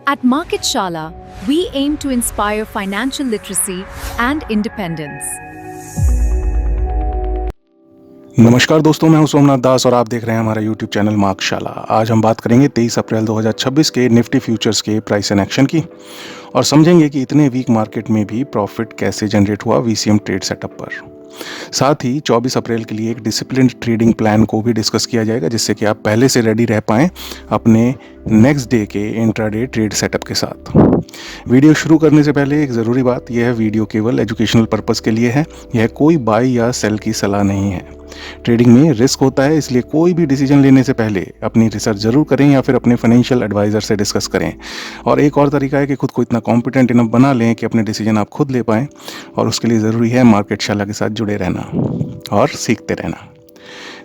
At Market Shala, we aim to inspire financial literacy and independence. नमस्कार दोस्तों, मैं हूं सोमनाथ दास और आप देख रहे हैं हमारा YouTube चैनल मार्कशाला। आज हम बात करेंगे 23 अप्रैल 2026 के निफ्टी फ्यूचर्स के प्राइस एंड एक्शन की और समझेंगे कि इतने वीक मार्केट में भी प्रॉफिट कैसे जनरेट हुआ VCM ट्रेड सेटअप पर। साथ ही 24 अप्रैल के लिए एक डिसिप्लिन्ड ट्रेडिंग प्लान को भी डिस्कस किया जाएगा, जिससे कि आप पहले से रेडी रह पाएँ अपने नेक्स्ट डे के इंट्राडे ट्रेड सेटअप के साथ। वीडियो शुरू करने से पहले एक ज़रूरी बात, यह वीडियो केवल एजुकेशनल पर्पज़ के लिए है। यह कोई बाई या सेल की सलाह नहीं है। ट्रेडिंग में रिस्क होता है, इसलिए कोई भी डिसीजन लेने से पहले अपनी रिसर्च जरूर करें या फिर अपने फाइनेंशियल एडवाइज़र से डिस्कस करें। और एक और तरीका है कि खुद को इतना कॉम्पिटेंट इनफ बना लें कि अपने डिसीजन आप खुद ले पाएँ, और उसके लिए ज़रूरी है मार्केट शाला के साथ जुड़े रहना और सीखते रहना।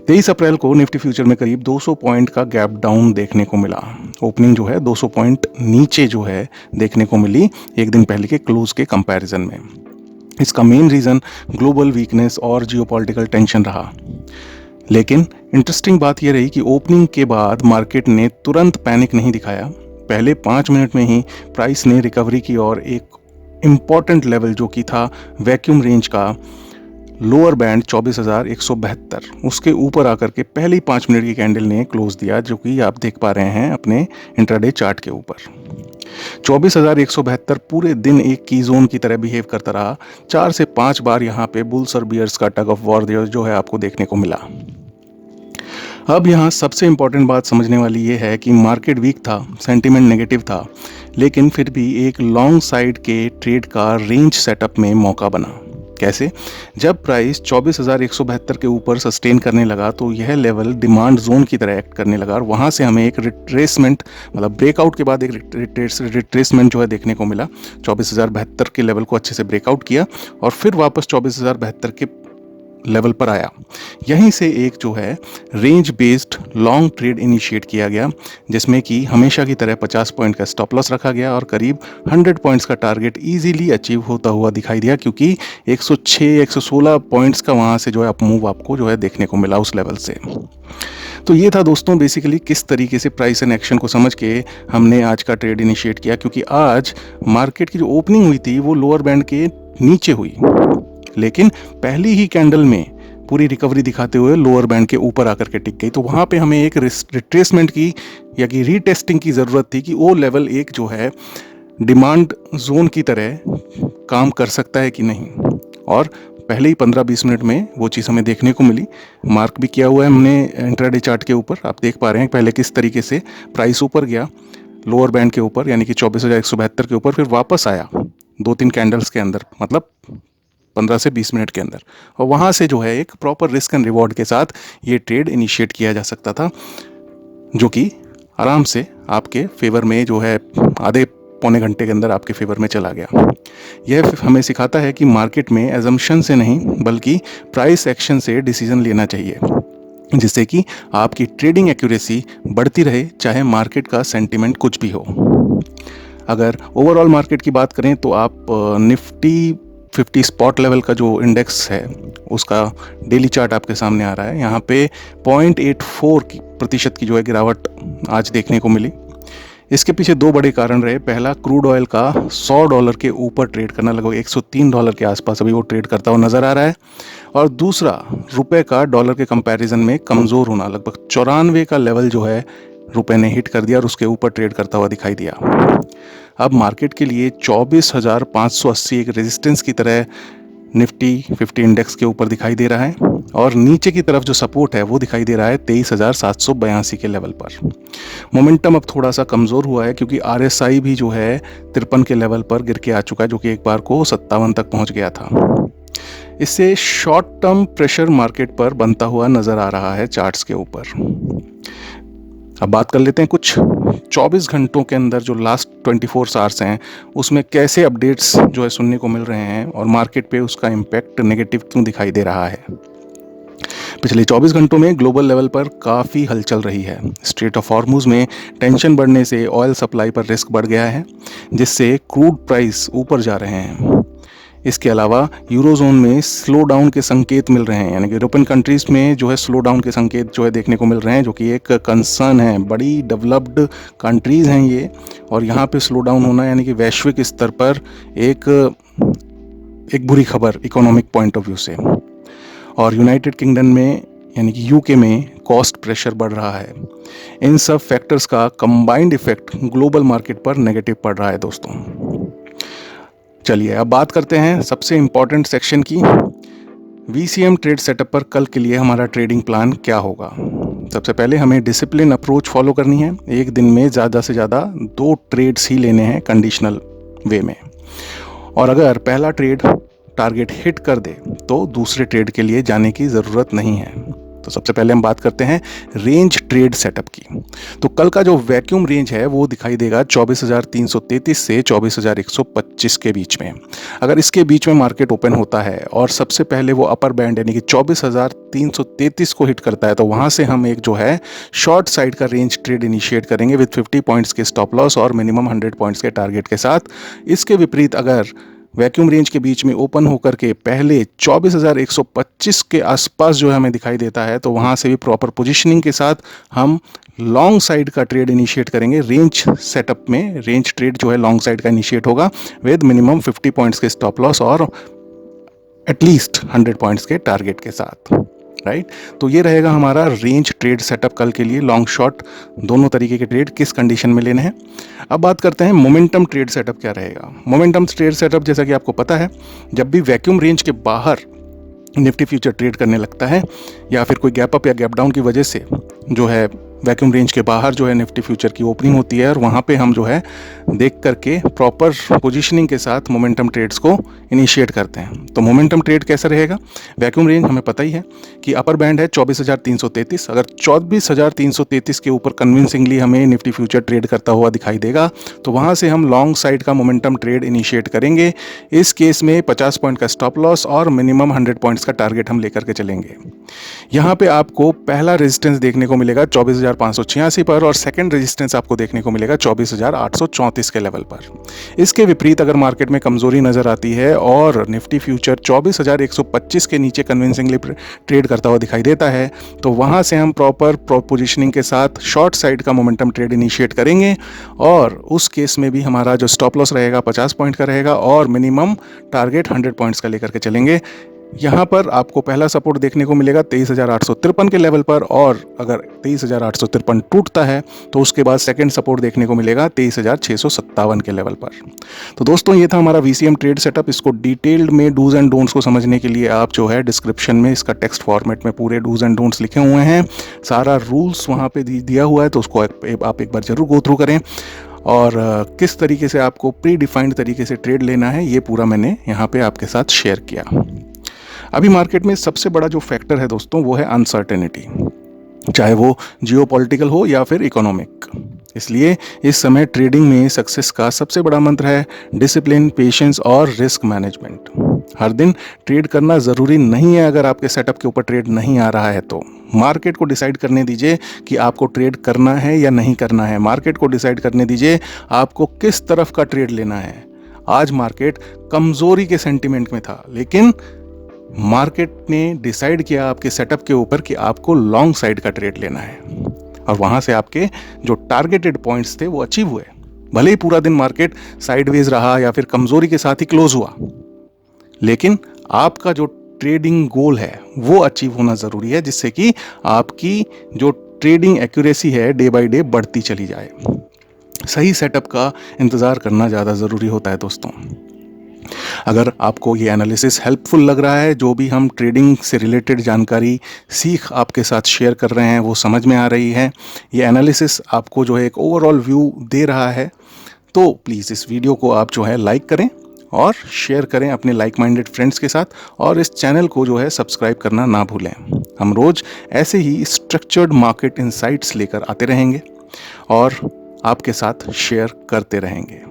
23 अप्रैल को निफ्टी फ्यूचर में करीब 200 पॉइंट का गैप डाउन देखने को मिला। ओपनिंग जो है 200 पॉइंट नीचे जो है देखने को मिली एक दिन पहले के क्लोज के कंपैरिजन में। इसका मेन रीज़न ग्लोबल वीकनेस और जियोपॉलिटिकल टेंशन रहा। लेकिन इंटरेस्टिंग बात यह रही कि ओपनिंग के बाद मार्केट ने तुरंत पैनिक नहीं दिखाया। पहले 5 मिनट में ही प्राइस ने रिकवरी की और एक इम्पॉर्टेंट लेवल जो कि था वैक्यूम रेंज का लोअर बैंड 24,172, उसके ऊपर आकर के पहले ही 5 मिनट की कैंडल ने क्लोज दिया, जो कि आप देख पा रहे हैं अपने इंट्राडे चार्ट के ऊपर। 24,172 पूरे दिन एक की जोन की तरह बिहेव करता रहा। 4 से 5 बार यहाँ पे बुल्स और बियर्स का टग ऑफ वॉर जो है आपको देखने को मिला। अब यहाँ सबसे इंपॉर्टेंट बात समझने वाली ये है कि मार्केट वीक था, सेंटीमेंट नेगेटिव था, लेकिन फिर भी एक लॉन्ग साइड के ट्रेड का रेंज सेटअप में मौका बना। कैसे? जब प्राइस 24,172 के ऊपर सस्टेन करने लगा तो यह लेवल डिमांड जोन की तरह एक्ट करने लगा और वहाँ से हमें एक रिट्रेसमेंट, मतलब ब्रेकआउट के बाद एक रिट्रेसमेंट जो है देखने को मिला। 24,072 के लेवल को अच्छे से ब्रेकआउट किया और फिर वापस 24,072 के लेवल पर आया। यहीं से एक जो है range based long trade initiate किया गया, जिसमें कि हमेशा की तरह 50 पॉइंट का स्टॉप लॉस रखा गया और करीब 100 पॉइंट्स का टारगेट इजीली अचीव होता हुआ दिखाई दिया, क्योंकि 106-116 पॉइंट्स का वहाँ से जो है अपमूव आपको जो है देखने को मिला उस लेवल से। तो ये था दोस्तों बेसिकली किस तरीके से प्राइस एंड एक्शन को समझ के हमने आज का ट्रेड इनिशिएट किया, क्योंकि आज मार्केट की जो ओपनिंग हुई थी वो लोअर बैंड के नीचे हुई, लेकिन पहली ही कैंडल में पूरी रिकवरी दिखाते हुए लोअर बैंड के ऊपर आकर के टिक गई। तो वहाँ पे हमें एक रिट्रेसमेंट की या कि रीटेस्टिंग की ज़रूरत थी कि वो लेवल एक जो है डिमांड जोन की तरह काम कर सकता है कि नहीं, और पहले ही 15-20 मिनट में वो चीज़ हमें देखने को मिली। मार्क भी किया हुआ है हमने इंट्राडे चार्ट के ऊपर, आप देख पा रहे हैं पहले किस तरीके से प्राइस ऊपर गया लोअर बैंड के ऊपर, यानी कि 24,172 के ऊपर, फिर वापस आया 2-3 कैंडल्स के अंदर, मतलब 15 से 20 मिनट के अंदर, और वहाँ से जो है एक प्रॉपर रिस्क एंड रिवॉर्ड के साथ ये ट्रेड इनिशिएट किया जा सकता था, जो कि आराम से आपके फेवर में जो है आधे पौने घंटे के अंदर आपके फेवर में चला गया। यह हमें सिखाता है कि मार्केट में एजम्पशन से नहीं बल्कि प्राइस एक्शन से डिसीजन लेना चाहिए, जिससे कि आपकी ट्रेडिंग एक्यूरेसी बढ़ती रहे, चाहे मार्केट का सेंटिमेंट कुछ भी हो। अगर ओवरऑल मार्केट की बात करें तो आप निफ्टी 50 स्पॉट लेवल का जो इंडेक्स है उसका डेली चार्ट आपके सामने आ रहा है। यहाँ पे 0.84% की जो है गिरावट आज देखने को मिली। इसके पीछे 2 बड़े कारण रहे। पहला, क्रूड ऑयल का $100 के ऊपर ट्रेड करना, लगभग $103 के आसपास अभी वो ट्रेड करता हुआ नज़र आ रहा है, और दूसरा रुपए का डॉलर के कंपैरिजन में कमज़ोर होना, लगभग 94 का लेवल जो है रुपए ने हिट कर दिया और उसके ऊपर ट्रेड करता हुआ दिखाई दिया। अब मार्केट के लिए 24,580 एक रेजिस्टेंस की तरह निफ्टी 50 इंडेक्स के ऊपर दिखाई दे रहा है, और नीचे की तरफ जो सपोर्ट है वो दिखाई दे रहा है 23,782 के लेवल पर। मोमेंटम अब थोड़ा सा कमज़ोर हुआ है, क्योंकि RSI भी जो है 53 के लेवल पर गिर के आ चुका है, जो कि एक बार को 57 तक पहुंच गया था। इससे शॉर्ट टर्म प्रेशर मार्केट पर बनता हुआ नज़र आ रहा है चार्ट्स के ऊपर। अब बात कर लेते हैं कुछ 24 घंटों के अंदर जो लास्ट 24 आवर्स हैं उसमें कैसे अपडेट्स जो है सुनने को मिल रहे हैं और मार्केट पे उसका इम्पैक्ट नेगेटिव क्यों दिखाई दे रहा है। पिछले 24 घंटों में ग्लोबल लेवल पर काफ़ी हलचल रही है। स्ट्रेट ऑफ हॉर्मुज़ में टेंशन बढ़ने से ऑयल सप्लाई पर रिस्क बढ़ गया है, जिससे क्रूड प्राइस ऊपर जा रहे हैं। इसके अलावा यूरोजोन में स्लो डाउन के संकेत मिल रहे हैं, यानी कि यूरोपियन कंट्रीज़ में जो है स्लो डाउन के संकेत जो है देखने को मिल रहे हैं, जो कि एक कंसर्न है। बड़ी डेवलप्ड कंट्रीज़ हैं ये, और यहाँ पे स्लो डाउन होना यानी कि वैश्विक स्तर पर एक बुरी खबर इकोनॉमिक पॉइंट ऑफ व्यू से। और यूनाइटेड किंगडम में यानी कि यूके में कॉस्ट प्रेशर बढ़ रहा है। इन सब फैक्टर्स का कंबाइंड इफेक्ट ग्लोबल मार्केट पर नेगेटिव पड़ रहा है दोस्तों। चलिए अब बात करते हैं सबसे इम्पॉर्टेंट सेक्शन की, VCM ट्रेड सेटअप पर कल के लिए हमारा ट्रेडिंग प्लान क्या होगा। सबसे पहले हमें डिसिप्लिन अप्रोच फॉलो करनी है। एक दिन में ज़्यादा से ज़्यादा 2 ट्रेड्स ही लेने हैं कंडीशनल वे में, और अगर पहला ट्रेड टारगेट हिट कर दे तो दूसरे ट्रेड के लिए जाने की ज़रूरत नहीं है। तो सबसे पहले हम बात करते हैं रेंज ट्रेड सेटअप की। तो कल का जो वैक्यूम रेंज है वो दिखाई देगा 24,333 से 24,125 के बीच में। अगर इसके बीच में मार्केट ओपन होता है और सबसे पहले वो अपर बैंड यानी कि 24,333 को हिट करता है, तो वहाँ से हम एक जो है शॉर्ट साइड का रेंज ट्रेड इनिशिएट करेंगे विद 50 पॉइंट्स के स्टॉप लॉस और मिनिमम 100 पॉइंट्स के टारगेट के साथ। इसके विपरीत अगर वैक्यूम रेंज के बीच में ओपन होकर के पहले 24,125 के आसपास जो है हमें दिखाई देता है, तो वहाँ से भी प्रॉपर पोजीशनिंग के साथ हम लॉन्ग साइड का ट्रेड इनिशिएट करेंगे। रेंज सेटअप में रेंज ट्रेड जो है लॉन्ग साइड का इनिशिएट होगा विद मिनिमम 50 पॉइंट्स के स्टॉप लॉस और एटलीस्ट 100 पॉइंट्स के टारगेट के साथ, राइट। तो ये रहेगा हमारा रेंज ट्रेड सेटअप कल के लिए। लॉन्ग शॉर्ट दोनों तरीके के ट्रेड किस कंडीशन में लेने हैं। अब बात करते हैं मोमेंटम ट्रेड सेटअप क्या रहेगा। मोमेंटम ट्रेड सेटअप जैसा कि आपको पता है, जब भी वैक्यूम रेंज के बाहर निफ्टी फ्यूचर ट्रेड करने लगता है या फिर कोई गैप अप या गैप डाउन की वजह से जो है वैक्यूम रेंज के बाहर जो है निफ्टी फ्यूचर की ओपनिंग होती है, और वहाँ पे हम जो है देख करके प्रॉपर पोजीशनिंग के साथ मोमेंटम ट्रेड्स को इनिशिएट करते हैं। तो मोमेंटम ट्रेड कैसा रहेगा। वैक्यूम रेंज हमें पता ही है कि अपर बैंड है 24,333। अगर 24,333 के ऊपर कन्विंसिंगली हमें निफ्टी फ्यूचर ट्रेड करता हुआ दिखाई देगा, तो वहाँ से हम लॉन्ग साइड का मोमेंटम ट्रेड इनिशिएट करेंगे। इस केस में 50 पॉइंट का स्टॉप लॉस और मिनिमम 100 पॉइंट्स का टारगेट हम लेकर के चलेंगे। यहाँ पे आपको पहला रेजिस्टेंस देखने को मिलेगा 24,586 पर, और सेकंड रेजिस्टेंस आपको देखने को मिलेगा 24,834 के लेवल पर। इसके विपरीत अगर मार्केट में कमजोरी नजर आती है और निफ्टी फ्यूचर 24,125 के नीचे कन्विंसिंगली ट्रेड करता हुआ दिखाई देता है, तो वहां से हम प्रॉपर पोजीशनिंग के साथ शॉर्ट साइड का मोमेंटम ट्रेड इनिशिएट करेंगे, और उस केस में भी हमारा जो स्टॉप लॉस रहेगा 50 पॉइंट का रहेगा और मिनिमम टारगेट 100 पॉइंट्स का लेकर के चलेंगे। यहाँ पर आपको पहला सपोर्ट देखने को मिलेगा 23,853 के लेवल पर, और अगर 23,853 टूटता है तो उसके बाद सेकंड सपोर्ट देखने को मिलेगा 23,657 के लेवल पर। तो दोस्तों ये था हमारा VCM ट्रेड सेटअप। इसको डिटेल्ड में डूज एंड डोंट्स को समझने के लिए आप जो है डिस्क्रिप्शन में इसका टेक्स्ट फॉर्मेट में पूरे डूज एंड डोंट्स लिखे हुए हैं, सारा रूल्स वहाँ पे दिया हुआ है, तो उसको आप एक बार जरूर गो थ्रू करें। और किस तरीके से आपको प्री डिफाइंड तरीके से ट्रेड लेना है ये पूरा मैंने यहाँ पे आपके साथ शेयर किया। अभी मार्केट में सबसे बड़ा जो फैक्टर है दोस्तों वो है अनसर्टेनिटी, चाहे वो जियोपॉलिटिकल हो या फिर इकोनॉमिक। इसलिए इस समय ट्रेडिंग में सक्सेस का सबसे बड़ा मंत्र है डिसिप्लिन, पेशेंस और रिस्क मैनेजमेंट। हर दिन ट्रेड करना ज़रूरी नहीं है। अगर आपके सेटअप के ऊपर ट्रेड नहीं आ रहा है तो मार्केट को डिसाइड करने दीजिए कि आपको ट्रेड करना है या नहीं करना है। मार्केट को डिसाइड करने दीजिए आपको किस तरफ का ट्रेड लेना है। आज मार्केट कमज़ोरी के सेंटिमेंट में था, लेकिन मार्केट ने डिसाइड किया आपके सेटअप के ऊपर कि आपको लॉन्ग साइड का ट्रेड लेना है, और वहां से आपके जो टारगेटेड पॉइंट्स थे वो अचीव हुए। भले ही पूरा दिन मार्केट साइडवेज रहा या फिर कमजोरी के साथ ही क्लोज हुआ, लेकिन आपका जो ट्रेडिंग गोल है वो अचीव होना जरूरी है, जिससे कि आपकी जो ट्रेडिंग एक्यूरेसी है डे बाय डे बढ़ती चली जाए। सही सेटअप का इंतजार करना ज़्यादा ज़रूरी होता है दोस्तों। अगर आपको ये एनालिसिस हेल्पफुल लग रहा है, जो भी हम ट्रेडिंग से रिलेटेड जानकारी सीख आपके साथ शेयर कर रहे हैं वो समझ में आ रही है, ये एनालिसिस आपको जो है एक ओवरऑल व्यू दे रहा है, तो प्लीज़ इस वीडियो को आप जो है लाइक करें और शेयर करें अपने लाइक माइंडेड फ्रेंड्स के साथ, और इस चैनल को जो है सब्सक्राइब करना ना भूलें। हम रोज़ ऐसे ही स्ट्रक्चर्ड मार्केट इनसाइट्स लेकर आते रहेंगे और आपके साथ शेयर करते रहेंगे।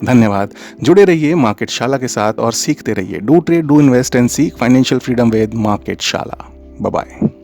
धन्यवाद। जुड़े रहिए मार्केट शाला के साथ और सीखते रहिए। Do trade, do invest and seek financial freedom with market Shala. Bye bye.